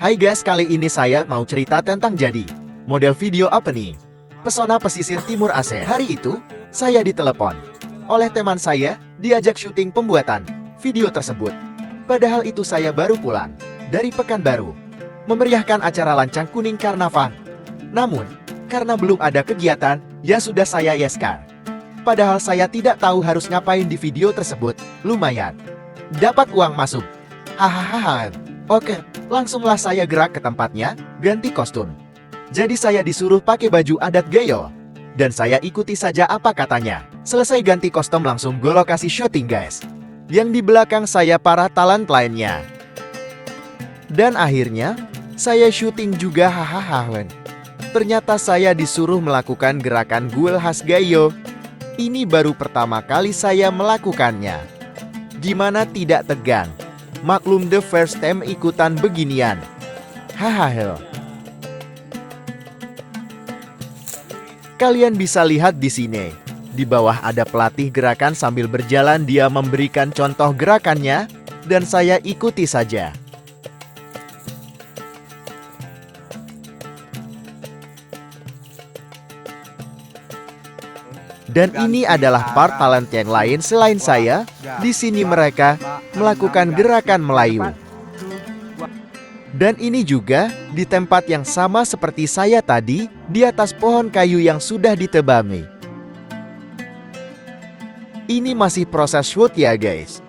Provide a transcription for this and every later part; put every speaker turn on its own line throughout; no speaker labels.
Hai guys, kali ini saya mau cerita tentang jadi model video apa nih? Pesona pesisir timur Aceh. Hari itu, saya ditelepon oleh teman saya, diajak syuting pembuatan video tersebut. Padahal itu saya baru pulang dari Pekanbaru, memeriahkan acara Lancang Kuning Karnaval. Namun, karena belum ada kegiatan, ya sudah saya yeskan. Padahal saya tidak tahu harus ngapain di video tersebut. Lumayan dapat uang masuk. Hahaha. Oke, langsunglah saya gerak ke tempatnya, ganti kostum. Jadi saya disuruh pakai baju adat Gayo. Dan saya ikuti saja apa katanya. Selesai ganti kostum langsung go lokasi syuting guys. Yang di belakang saya para talent lainnya. Dan akhirnya, saya syuting juga hahaha. Ternyata saya disuruh melakukan gerakan guel khas Gayo. Ini baru pertama kali saya melakukannya. Gimana tidak tegang? Maklum the first time ikutan beginian. Hahaha. Kalian bisa lihat di sini. Di bawah ada pelatih gerakan sambil berjalan dia memberikan contoh gerakannya dan saya ikuti saja. Dan ini adalah part talent yang lain selain saya. Di sini mereka melakukan gerakan Melayu. Dan ini juga di tempat yang sama seperti saya tadi, di atas pohon kayu yang sudah ditebangi. Ini masih proses shoot ya guys.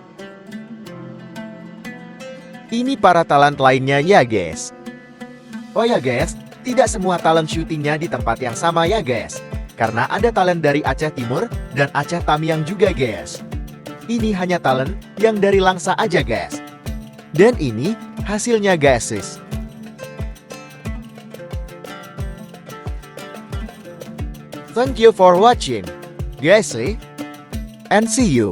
Ini para talent lainnya ya guys. Oh ya guys, tidak semua talent syutingnya di tempat yang sama ya guys. Karena ada talent dari Aceh Timur dan Aceh Tamiang juga guys. Ini hanya talent yang dari Langsa aja guys. Dan ini hasilnya guys. Thank you for watching guys, and see you.